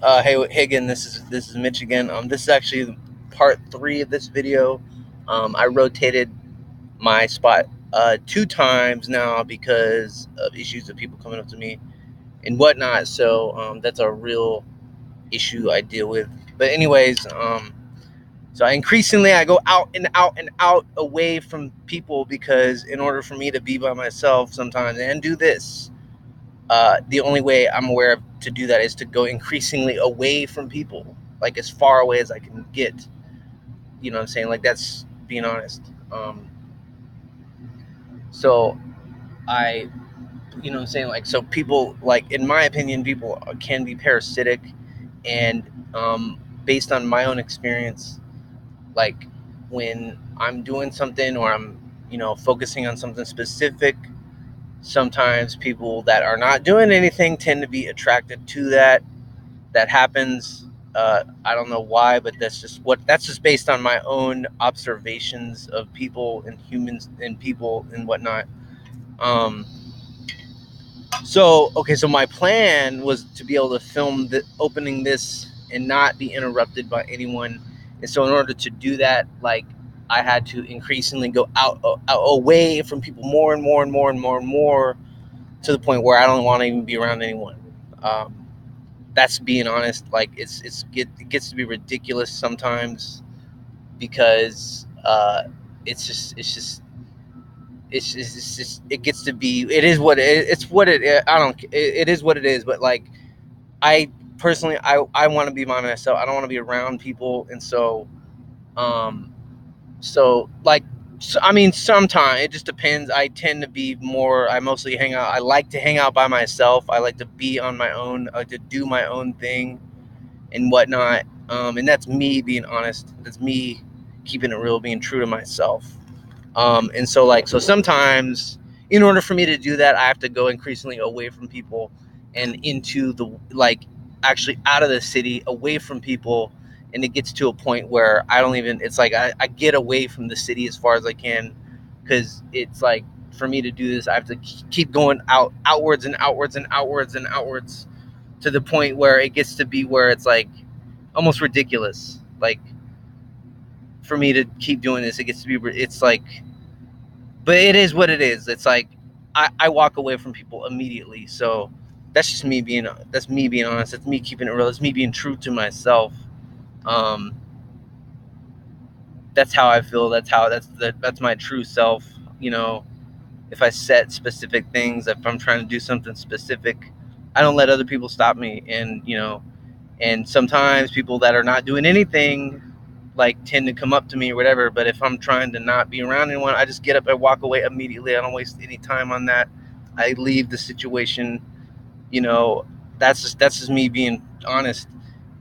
Hey again. This is Mitch again. This is actually part three of this video. I rotated my spot two times now because of issues of people coming up to me and whatnot. So that's a real issue I deal with. But anyways, so I go out and out and out away from people because in order for me to be by myself sometimes and do this, the only way I'm aware of to do that is to go increasingly away from people, like as far away as I can get. You know what I'm saying? Like that's being honest. So I, you know what I'm saying? Like, so people, like, in my opinion, people can be parasitic. And based on my own experience, like when I'm doing something or I'm, focusing on something specific, sometimes people that are not doing anything tend to be attracted to that. That happens. I don't know why, but that's just based on my own observations of people and humans and people and whatnot. Um, so okay, so my plan was to be able to film the opening this and not be interrupted by anyone. And so in order to do that, like I had to increasingly go out away from people more and more and more and more and more to the point where I don't want to even be around anyone. That's being honest. Like it gets to be ridiculous sometimes because it's just it gets to be, it is what it's what it I don't it is what it is. But like I personally, I want to be by myself. I don't want to be around people. And um like, so, I mean, sometimes it just depends. I tend to be more, I mostly hang out, I like to hang out by myself. I like to be on my own. I like to do my own thing and whatnot. And that's me being honest. That's me keeping it real, being true to myself. And so, like, so sometimes, in order for me to do that, I have to go increasingly away from people and into the, like, actually out of the city, away from people. And it gets to a point where I don't even, it's like I get away from the city as far as I can, because it's like, for me to do this, I have to keep going outwards and outwards and outwards and outwards to the point where it gets to be where it's like almost ridiculous. Like, for me to keep doing this, it gets to be, it's like, but it is what it is. It's like I walk away from people immediately. So that's me being honest. That's me keeping it real. That's me being true to myself. Um, that's how I feel. That's my true self. You know, if I set specific things, if I'm trying to do something specific, I don't let other people stop me. And and sometimes people that are not doing anything like tend to come up to me or whatever. But if I'm trying to not be around anyone, I just get up and walk away immediately. I don't waste any time on that. I leave the situation. you know that's just me being honest.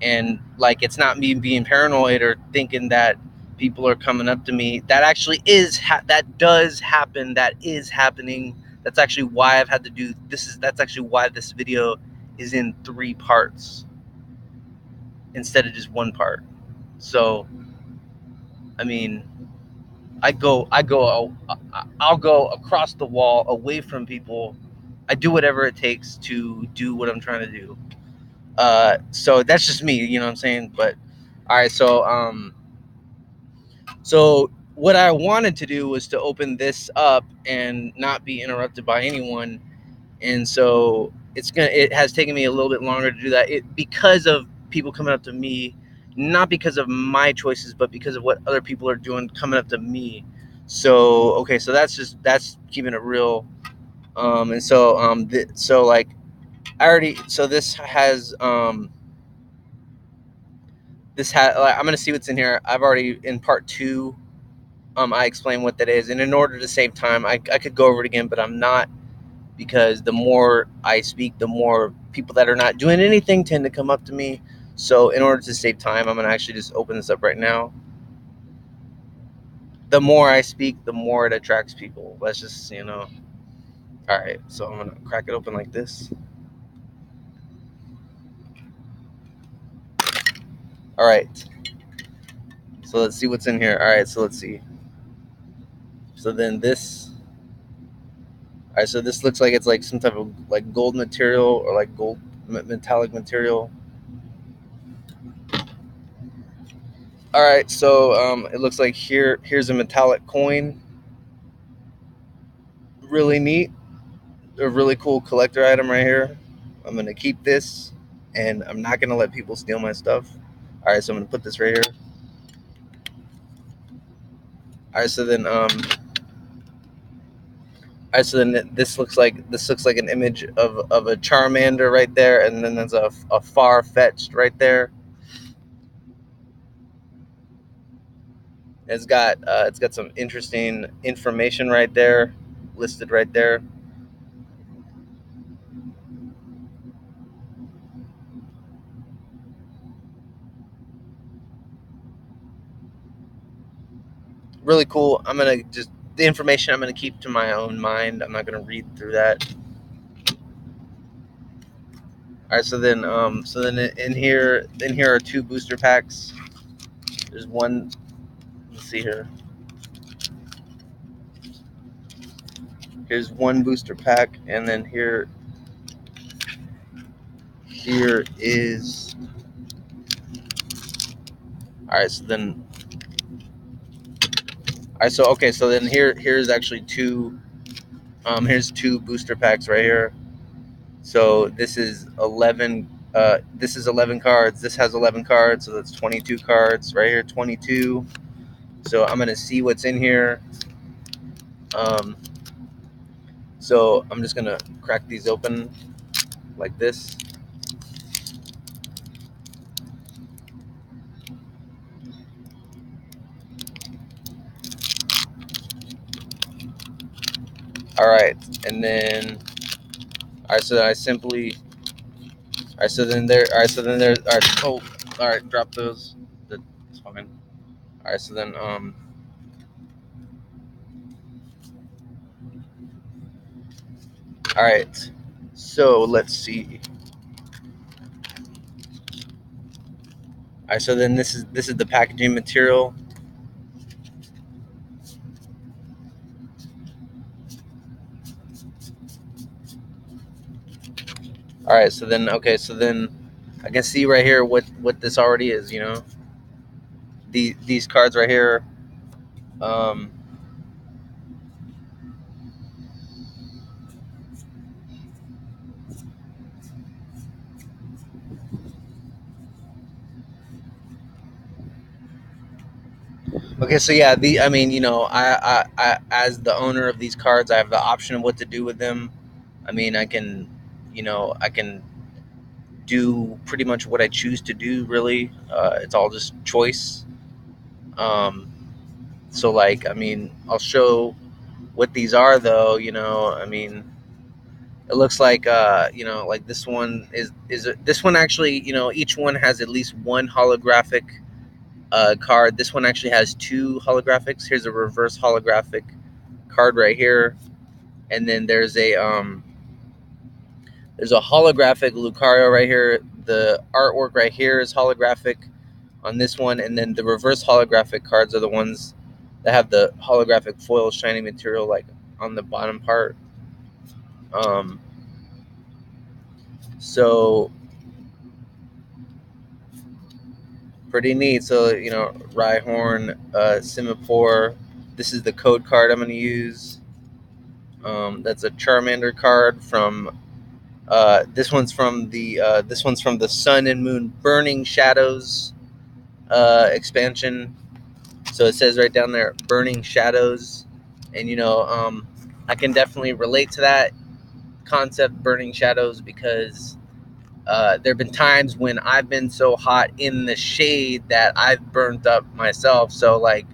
And like, it's not me being paranoid or thinking that people are coming up to me. That actually that does happen. That is happening. That's actually why I've had to do this. That's actually why this video is in three parts instead of just one part. So I mean, I'll go across the wall away from people. I do whatever it takes to do what I'm trying to do. So that's just me, you know what I'm saying? But all right, so what I wanted to do was to open this up and not be interrupted by anyone. And so it has taken me a little bit longer to do that. Because of people coming up to me, not because of my choices, but because of what other people are doing coming up to me. So okay, so that's keeping it real. And so so like I already, so like, I'm gonna see what's in here. I've already, in part two, I explained what that is, and in order to save time, I could go over it again, but I'm not, because the more I speak, the more people that are not doing anything tend to come up to me. So in order to save time, I'm gonna actually just open this up right now. The more I speak, the more it attracts people. Let's just, all right. So I'm gonna crack it open like this. All right. So let's see what's in here. All right. So let's see. So then this. All right. So this looks like it's like some type of like gold material or like gold metallic material. All right, so it looks like here's a metallic coin. Really neat, a really cool collector item right here. I'm gonna keep this, and I'm not gonna let people steal my stuff. All right, so I'm gonna put this right here. All right, so then all right, so then this looks like an image of a Charmander right there, and then there's a Farfetch'd right there. It's got some interesting information right there, listed right there. Really cool. I'm gonna just the information I'm gonna keep to my own mind. I'm not gonna read through that. All right, so then in here are two booster packs. There's one. Let's see here. Here's one booster pack, and then here is. All right, so then. All right, so okay, so then here's actually two. Here's two booster packs right here. So this is 11. This is 11 cards. This has 11 cards, so that's 22 cards right here. 22. So I'm gonna see what's in here. Um, so I'm just gonna crack these open like this. All right, and then all right. So I simply. All right. So then there. All right. So then there. All right. Oh. All right. Drop those. That's fine. All right. So then All right. So let's see. All right. So then this is the packaging material. All right. So then okay. So then I can see right here what this already is. These cards right here. Um, okay, so yeah, I mean, I as the owner of these cards, I have the option of what to do with them. I mean, I can do pretty much what I choose to do. Really, it's all just choice. Um, so like, I mean, I'll show what these are, though. I mean, it looks like like this one actually, each one has at least one holographic card. This one actually has two holographics. Here's a reverse holographic card right here, and then there's a holographic Lucario right here. The artwork right here is holographic on this one, and then the reverse holographic cards are the ones that have the holographic foil shiny material like on the bottom part. Um, so pretty neat. So Rhyhorn, Simipour. This is the code card I'm going to use. That's a Charmander card from. This one's from the Sun and Moon Burning Shadows expansion. So it says right down there, Burning Shadows, and I can definitely relate to that concept, Burning Shadows, because there have been times when I've been so hot in the shade that I've burnt up myself. So like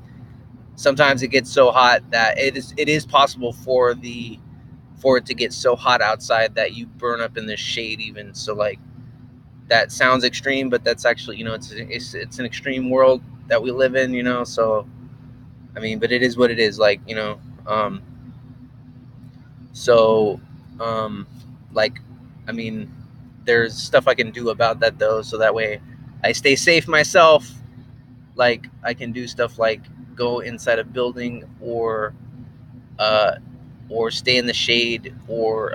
sometimes it gets so hot that it is possible for it to get so hot outside that you burn up in the shade even. So like that sounds extreme, but that's actually it's an extreme world that we live in. So I mean, but it is what it is. Like um, so like I mean, there's stuff I can do about that though, so that way I stay safe myself. Like I can do stuff like go inside a building uh, or stay in the shade or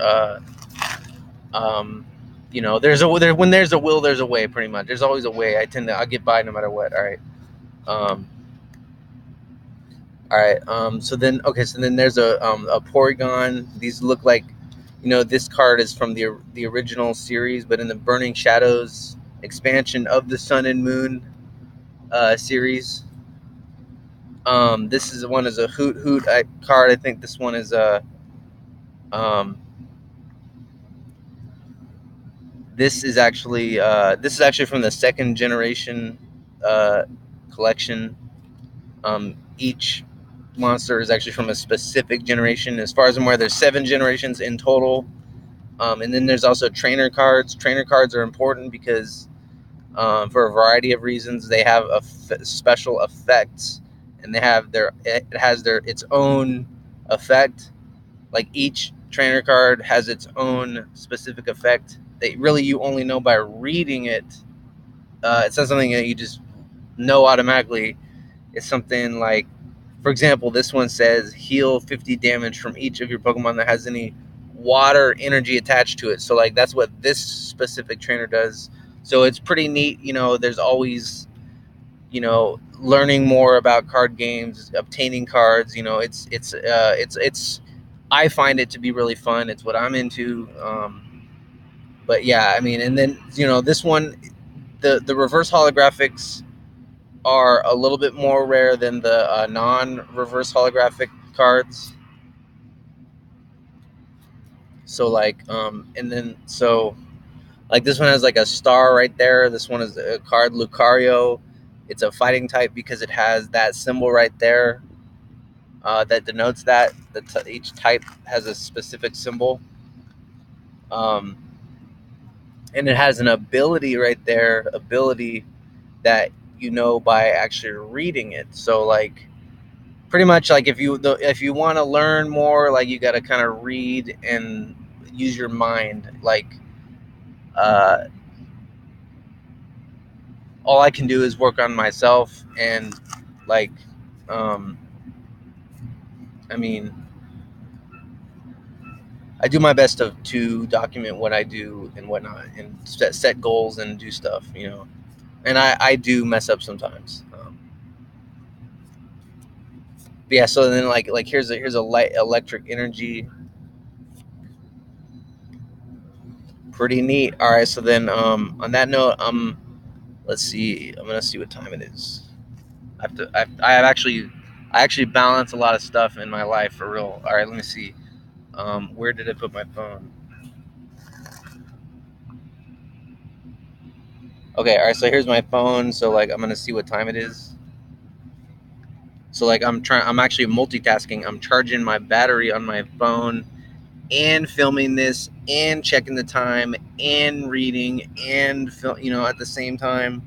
when there's a will, there's a way. Pretty much, there's always a way. I'll get by no matter what. All right. All right. So then, okay. So then there's a Porygon. These look like, this card is from the original series, but in the Burning Shadows expansion of the Sun and Moon series. This is one is a Hoot Hoot card. I think this one is a. This is actually from the second generation collection. Each monster is actually from a specific generation. As far as I'm aware, there's 7 generations in total. And then there's also trainer cards. Trainer cards are important because for a variety of reasons, they have special effects, and it has its own effect. Like each trainer card has its own specific effect that really you only know by reading it. It's not something that you just know automatically. It's something like, for example, this one says heal 50 damage from each of your Pokemon that has any water energy attached to it. So like that's what this specific trainer does. So it's pretty neat. There's always, learning more about card games, obtaining cards. It's I find it to be really fun. It's what I'm into. But yeah, I mean, and then this one, the reverse holographics are a little bit more rare than the non-reverse holographic cards. So like, and then so like this one has like a star right there. This one is a card Lucario. It's a fighting type because it has that symbol right there that denotes that each type has a specific symbol. Um, and it has an ability right there, ability that by actually reading it. So like pretty much like if you want to learn more, like you got to kind of read and use your mind. Like uh, all I can do is work on myself and like um, I mean I do my best to document what I do and whatnot and set goals and do stuff, and I do mess up sometimes. But yeah, so then like here's a light electric energy. Pretty neat. All right, so then on that note, let's see. I'm gonna see what time it is. I have to. I actually balance a lot of stuff in my life for real. All right, let me see. Where did I put my phone? Okay, all right. So here's my phone. So like, I'm gonna see what time it is. So like, I'm actually multitasking. I'm charging my battery on my phone and filming this and checking the time and reading and at the same time.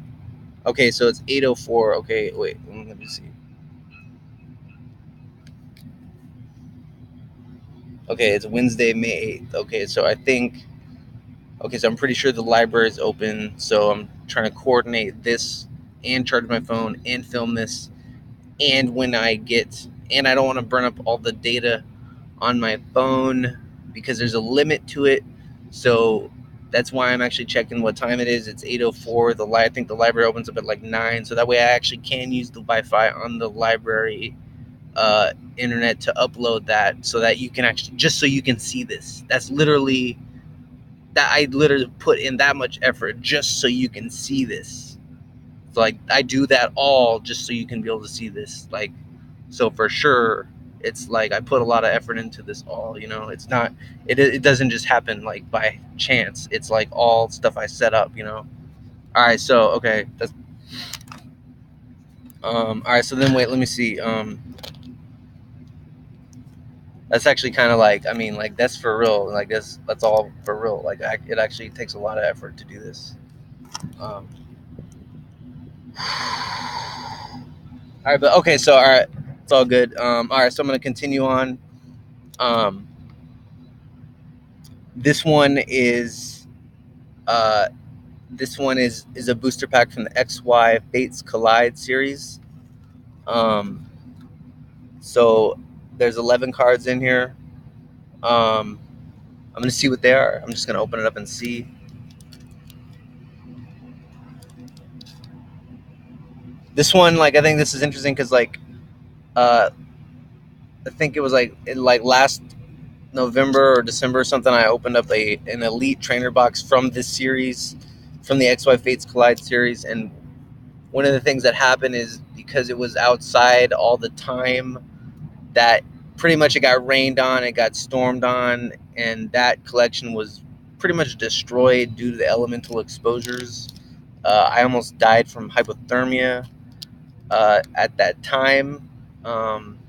Okay, so it's 8:04. Okay, wait. Let me see. Okay, it's Wednesday, May 8th. Okay, so I think. Okay, so I'm pretty sure the library is open. So I'm trying to coordinate this and charge my phone and film this. And and I don't want to burn up all the data on my phone because there's a limit to it. So that's why I'm actually checking what time it is. It's 8:04. I think the library opens up at like 9. So that way I actually can use the Wi-Fi on the library internet to upload that so that you can actually just so you can see this. That's literally that I literally put in that much effort just so you can see this. So like I do that all just so you can be able to see this. Like so for sure it's like I put a lot of effort into this all, It's not it doesn't just happen like by chance. It's like all stuff I set up. All right, so okay, that's all right, so then wait, let me see. That's actually kind of like, I mean, like that's for real. Like that's all for real. Like it actually takes a lot of effort to do this. Um, all right, but okay, so all right, it's all good. All right, so I'm gonna continue on. Um, this one is uh, this one is a booster pack from the XY Fates Collide series. Um, so there's 11 cards in here. Um, I'm gonna see what they are. I'm just gonna open it up and see. This one, like, I think this is interesting because, like, I think it was like last November or December or something. I opened up an elite trainer box from this series, from the XY Fates Collide series, and one of the things that happened is because it was outside all the time, that pretty much it got rained on, it got stormed on, and that collection was pretty much destroyed due to the elemental exposures. I almost died from hypothermia at that time. Um,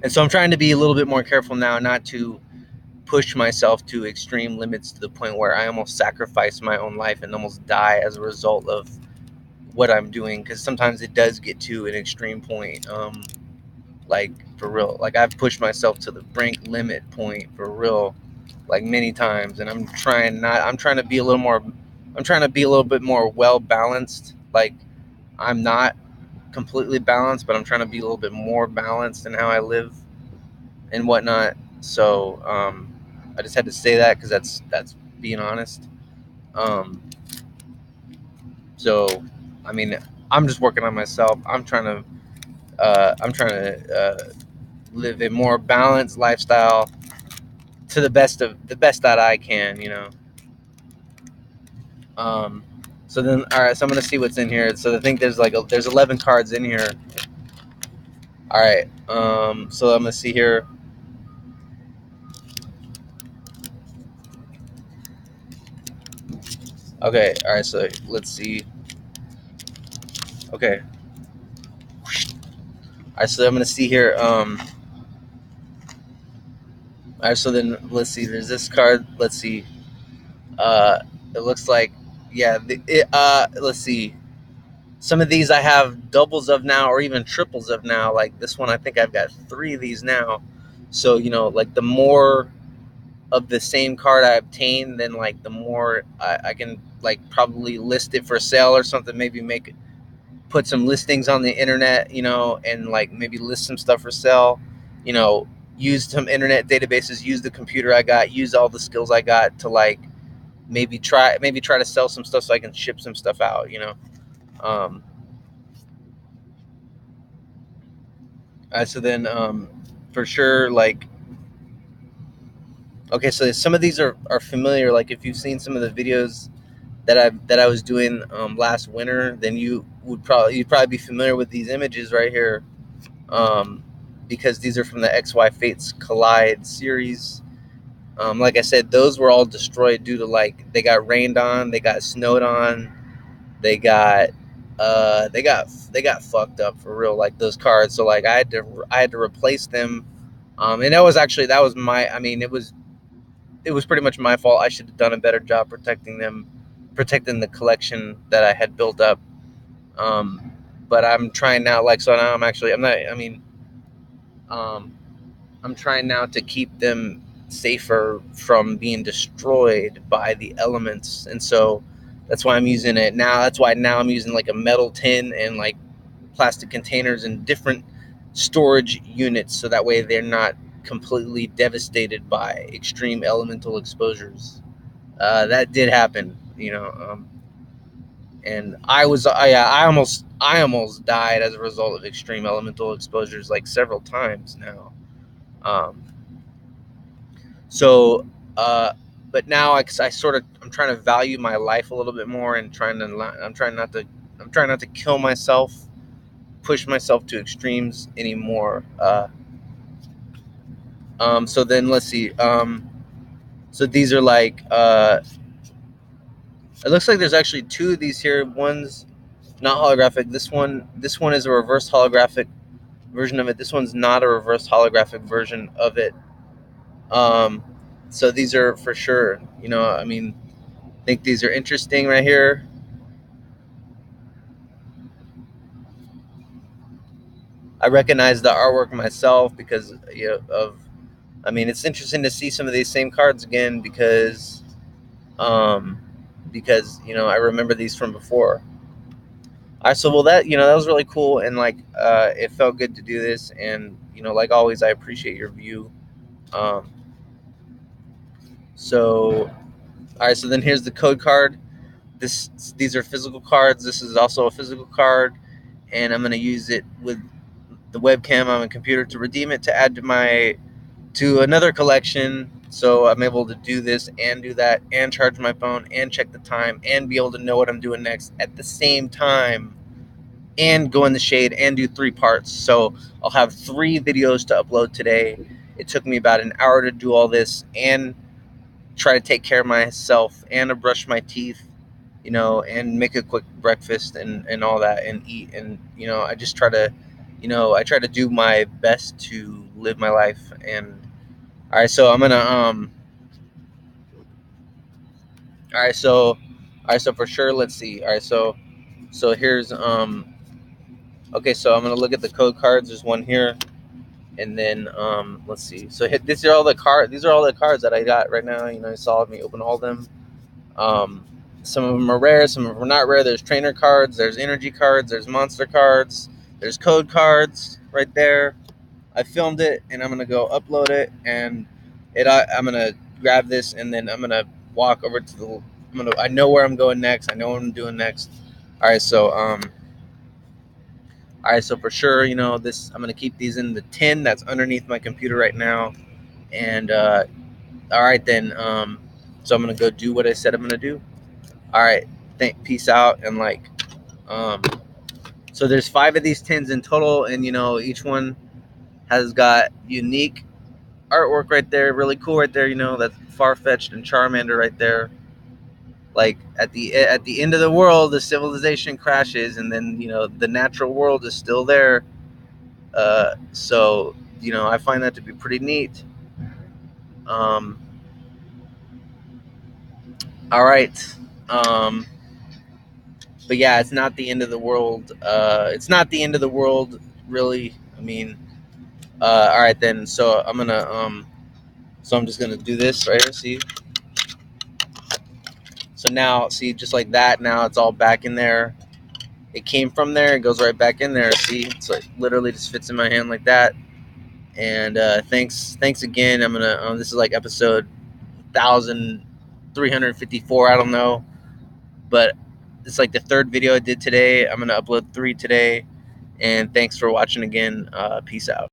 and so I'm trying to be a little bit more careful now, not to push myself to extreme limits to the point where I almost sacrifice my own life and almost die as a result of what I'm doing, because sometimes it does get to an extreme point. Like, for real, like, I've pushed myself to the brink limit point for real, like, many times, and I'm trying to be a little more, I'm trying to be a little bit more well balanced. Like, I'm not completely balanced, but I'm trying to be a little bit more balanced in how I live and whatnot. So I just had to say that because that's being honest. Um, so I mean, I'm just working on myself. I'm trying to live a more balanced lifestyle to the best that I can, you know. Um, so then, all right. So I'm gonna see what's in here. So I think there's 11 cards in here. All right. So I'm gonna see here. Okay. All right. So let's see. Okay. All right. So I'm gonna see here. All right. So then let's see. There's this card. Let's see. Uh, it looks like, yeah. Let's see. Some of these I have doubles of now, or even triples of now. Like this one, I think I've got 3 of these now. So, you know, like, the more of the same card I obtain, then, like, the more I can, like, probably list it for sale or something. Maybe put some listings on the internet, you know, and, like, maybe list some stuff for sale. You know, use some internet databases, use the computer I got, use all the skills I got to, like, maybe try to sell some stuff so I can ship some stuff out. You know. Um, so then, for sure, like, okay, so some of these are familiar. Like, if you've seen some of the videos that I was doing last winter, then you'd probably be familiar with these images right here, because these are from the XY Fates Collide series. Like I said, those were all destroyed due to, like, they got rained on, they got snowed on, they got they got fucked up for real, like, those cards. So, like, I had to replace them. And that was my, I mean, it was pretty much my fault. I should have done a better job protecting the collection that I had built up. But I'm trying now, like, so now I'm not, I mean, um, I'm trying now to keep them safer from being destroyed by the elements. And so that's why I'm using it now. That's why now I'm using, like, a metal tin and, like, plastic containers and different storage units, so that way they're not completely devastated by extreme elemental exposures. That did happen, you know. And I almost died as a result of extreme elemental exposures, like, several times now. Um, so, uh, but now I'm trying to value my life a little bit more, and I'm trying not to kill myself, push myself to extremes anymore. So then let's see. So these are, like, it looks like there's actually 2 of these here. One's not holographic. This one is a reverse holographic version of it. This one's not a reverse holographic version of it. Um, so these are for sure. You know, I mean, I think these are interesting right here. I recognize the artwork myself because, you know, I mean, it's interesting to see some of these same cards again, um, you know, I remember these from before. All right, so, well, that was really cool, and, like, it felt good to do this, and, you know, like always, I appreciate your view. Um, so, all right, so then here's the code card. these are physical cards. This is also a physical card, and I'm gonna use it with the webcam on my computer to redeem it to add to another collection. So I'm able to do this and do that and charge my phone and check the time and be able to know what I'm doing next at the same time and go in the shade and do 3 parts. So I'll have 3 videos to upload today. It took me about an hour to do all this and try to take care of myself and to brush my teeth, and make a quick breakfast and all that and eat. And, I just try to, I try to do my best to live my life. And all right, so I'm gonna all right, so for sure, let's see. All right, so here's okay, so I'm gonna look at the code cards. There's one here, and then let's see. So these are all the cards that I got right now. You saw me open all of them. Um, some of them are rare, some of them are not rare. There's trainer cards, there's energy cards, there's monster cards, there's code cards right there. I filmed it, and I'm gonna go upload it, and I'm gonna grab this, and then I'm gonna walk over to the. I know where I'm going next. I know what I'm doing next. All right, so for sure, this. I'm gonna keep these in the tin that's underneath my computer right now, and all right then. So I'm gonna go do what I said I'm gonna do. All right, peace out, and so there's 5 of these tins in total, and each one has got unique artwork right there, really cool right there. That's Farfetch'd and Charmander right there. Like at the end of the world, the civilization crashes, and then the natural world is still there. So I find that to be pretty neat. Um, all right, but yeah, it's not the end of the world. It's not the end of the world, really. I mean, all right then. So I'm just gonna do this right here. See. So now, see, just like that, now it's all back in there. It came from there, it goes right back in there. See, it's like literally just fits in my hand like that. And thanks again. I'm gonna. This is like episode 1354. I don't know, but it's like the 3rd video I did today. I'm gonna upload 3 today. And thanks for watching again. Peace out.